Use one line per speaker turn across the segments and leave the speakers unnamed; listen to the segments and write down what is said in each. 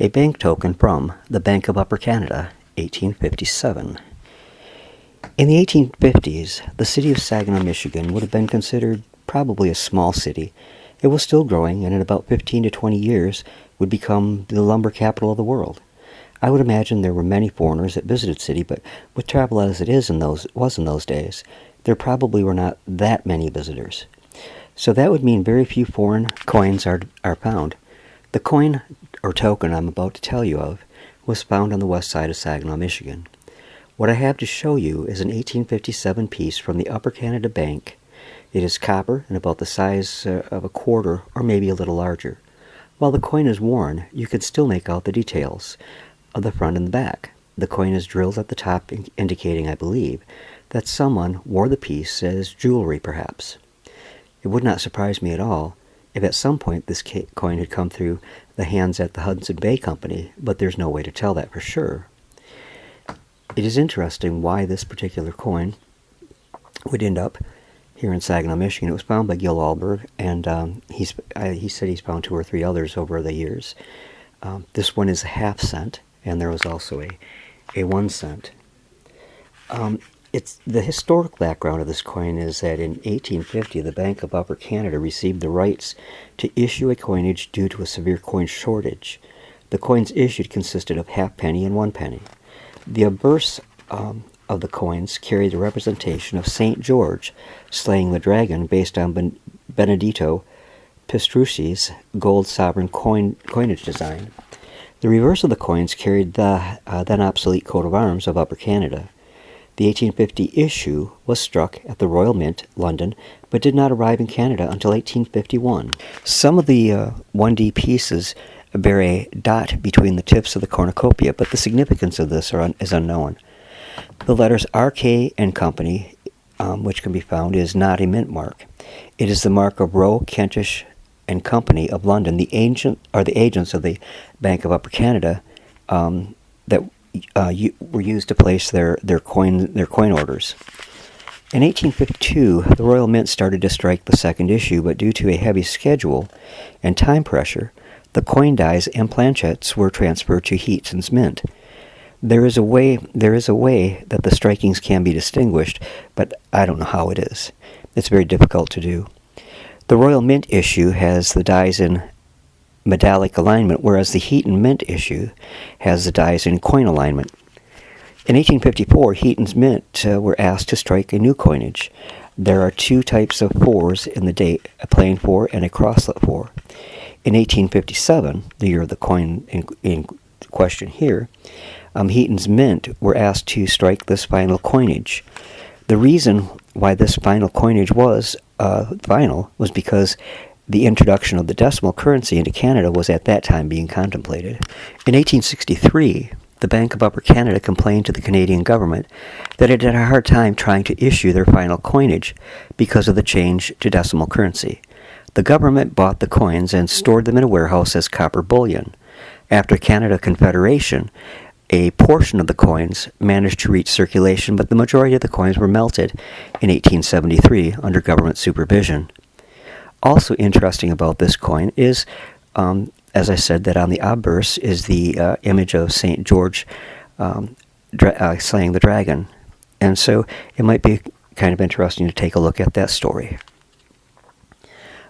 a bank token from the Bank of Upper Canada, 1857. In the 1850s, the city of Saginaw, Michigan would have been considered probably a small city. It was still growing, and in about 15 to 20 years would become the lumber capital of the world. I would imagine there were many foreigners that visited the city, but with travel as it was in those days, there probably were not that many visitors. So that would mean very few foreign coins are found. The coin or token I'm about to tell you of was found on the west side of Saginaw, Michigan. What I have to show you is an 1857 piece from the Upper Canada Bank. It is copper and about the size of a quarter or maybe a little larger. While the coin is worn, you can still make out the details of the front and the back. The coin is drilled at the top, indicating, I believe, that someone wore the piece as jewelry, perhaps. It would not surprise me at all if at some point this coin had come through the hands at the Hudson Bay Company, but there's no way to tell that for sure. It is interesting why this particular coin would end up here in Saginaw, Michigan. It was found by Gil Alberg, and he said he's found 2 or 3 others over the years. This one is a half cent, and there was also a 1 cent. The historic background of this coin is that in 1850, the Bank of Upper Canada received the rights to issue a coinage due to a severe coin shortage. The coins issued consisted of halfpenny and 1 penny. The obverse of the coins carried the representation of St. George slaying the dragon based on Benedetto Pistrucci's gold sovereign coinage design. The reverse of the coins carried the then obsolete coat of arms of Upper Canada. The 1850 issue was struck at the Royal Mint, London, but did not arrive in Canada until 1851. Some of the 1D pieces bear a dot between the tips of the cornucopia, but the significance of this is unknown. The letters RK and Company, which can be found, is not a mint mark. It is the mark of Rowe, Kentish and Company of London, the agents of the Bank of Upper Canada, that were used to place their coin orders. In 1852, the Royal Mint started to strike the second issue, but due to a heavy schedule and time pressure, the coin dies and planchettes were transferred to Heaton's Mint. There is a way that the strikings can be distinguished, but I don't know how it is. It's very difficult to do. The Royal Mint issue has the dies in medallic alignment, whereas the Heaton Mint issue has the dies in coin alignment. In 1854, Heaton's Mint were asked to strike a new coinage. There are 2 types of 4s in the date, a plain 4 and a crosslet 4. In 1857, the year of the coin in question here, Heaton's Mint were asked to strike this final coinage. The reason why this final coinage was final was because the introduction of the decimal currency into Canada was at that time being contemplated. In 1863, the Bank of Upper Canada complained to the Canadian government that it had a hard time trying to issue their final coinage because of the change to decimal currency. The government bought the coins and stored them in a warehouse as copper bullion. After Canada Confederation, a portion of the coins managed to reach circulation, but the majority of the coins were melted in 1873 under government supervision. Also interesting about this coin is, as I said, that on the obverse is the image of St. George slaying the dragon. And so it might be kind of interesting to take a look at that story.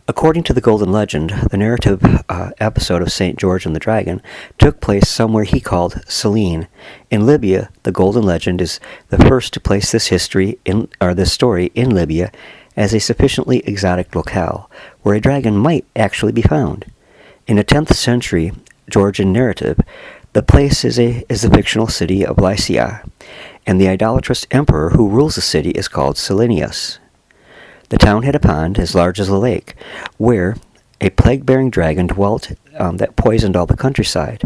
According to the Golden Legend, the narrative episode of St. George and the Dragon took place somewhere he called Selene. In Libya, the Golden Legend is the first to place this story in Libya as a sufficiently exotic locale, where a dragon might actually be found. In the 10th century Georgian narrative, the place is the fictional city of Lycia, and the idolatrous emperor who rules the city is called Selenius. The town had a pond as large as a lake, where a plague-bearing dragon dwelt that poisoned all the countryside.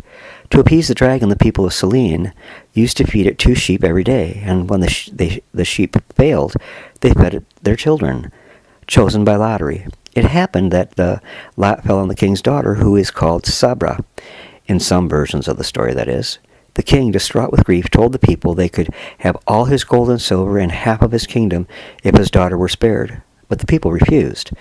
To appease the dragon, the people of Selene used to feed it 2 sheep every day, and when the sheep failed, they fed their children, chosen by lottery. It happened that the lot fell on the king's daughter, who is called Sabra, in some versions of the story, that is. The king, distraught with grief, told the people they could have all his gold and silver and half of his kingdom if his daughter were spared. But the people refused.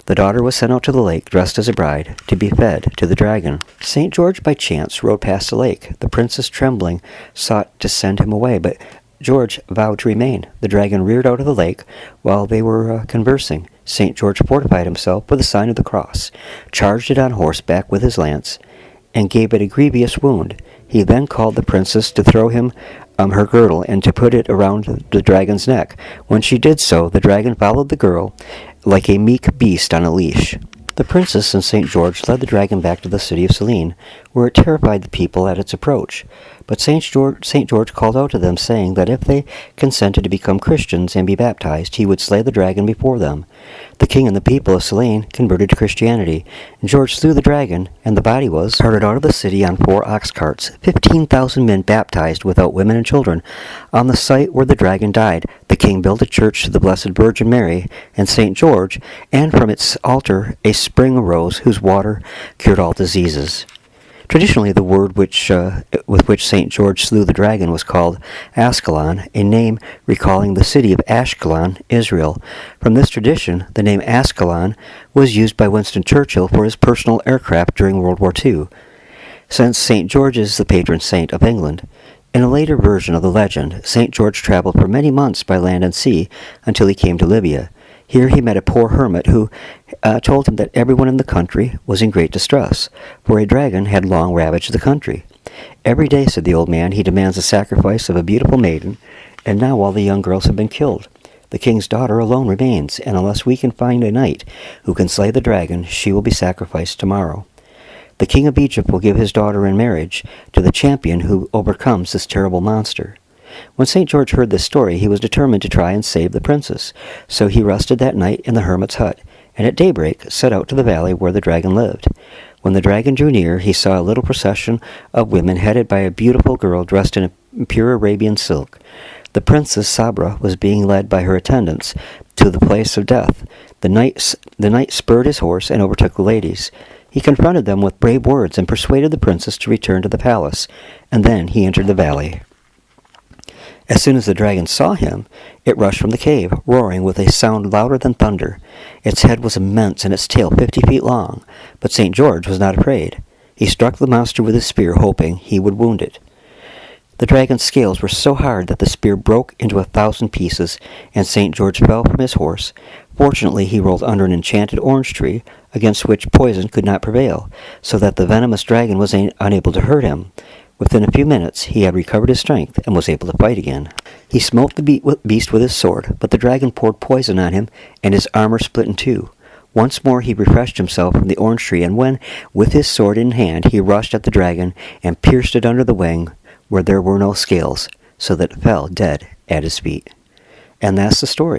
The daughter was sent out to the lake, dressed as a bride, to be fed to the dragon. St. George by chance rode past the lake. The princess, trembling, sought to send him away, but George vowed to remain. The dragon reared out of the lake while they were conversing. St. George fortified himself with the sign of the cross, charged it on horseback with his lance, and gave it a grievous wound. He then called the princess to throw him her girdle and to put it around the dragon's neck. When she did so, the dragon followed the girl like a meek beast on a leash. The princess and St. George led the dragon back to the city of Selene, where it terrified the people at its approach. But St. George called out to them, saying that if they consented to become Christians and be baptized, he would slay the dragon before them. The king and the people of Selene converted to Christianity, and George slew the dragon, and the body was carted out of the city on 4 ox carts. 15,000 men baptized without women and children. On the site where the dragon died, the king built a church to the Blessed Virgin Mary and St. George, and from its altar a spring arose whose water cured all diseases. Traditionally, the word with which St. George slew the dragon was called Ascalon, a name recalling the city of Ashkelon, Israel. From this tradition, the name Ascalon was used by Winston Churchill for his personal aircraft during World War II, since St. George is the patron saint of England. In a later version of the legend, St. George traveled for many months by land and sea until he came to Libya. Here he met a poor hermit who told him that everyone in the country was in great distress, for a dragon had long ravaged the country. "Every day," said the old man, "he demands the sacrifice of a beautiful maiden, and now all the young girls have been killed. The king's daughter alone remains, and unless we can find a knight who can slay the dragon, she will be sacrificed tomorrow. The king of Egypt will give his daughter in marriage to the champion who overcomes this terrible monster." When St. George heard this story, he was determined to try and save the princess. So he rested that night in the hermit's hut, and at daybreak set out to the valley where the dragon lived. When the dragon drew near, he saw a little procession of women headed by a beautiful girl dressed in pure Arabian silk. The princess Sabra was being led by her attendants to the place of death. The knight spurred his horse and overtook the ladies. He confronted them with brave words and persuaded the princess to return to the palace, and then he entered the valley. As soon as the dragon saw him, it rushed from the cave, roaring with a sound louder than thunder. Its head was immense and its tail 50 feet long, but St. George was not afraid. He struck the monster with his spear, hoping he would wound it. The dragon's scales were so hard that the spear broke into 1,000 pieces, and St. George fell from his horse. Fortunately, he rolled under an enchanted orange tree, against which poison could not prevail, so that the venomous dragon was unable to hurt him. Within a few minutes he had recovered his strength and was able to fight again. He smote the beast with his sword, but the dragon poured poison on him, and his armor split in two. Once more he refreshed himself from the orange tree, and when, with his sword in hand, he rushed at the dragon and pierced it under the wing where there were no scales, so that it fell dead at his feet. And that's the story.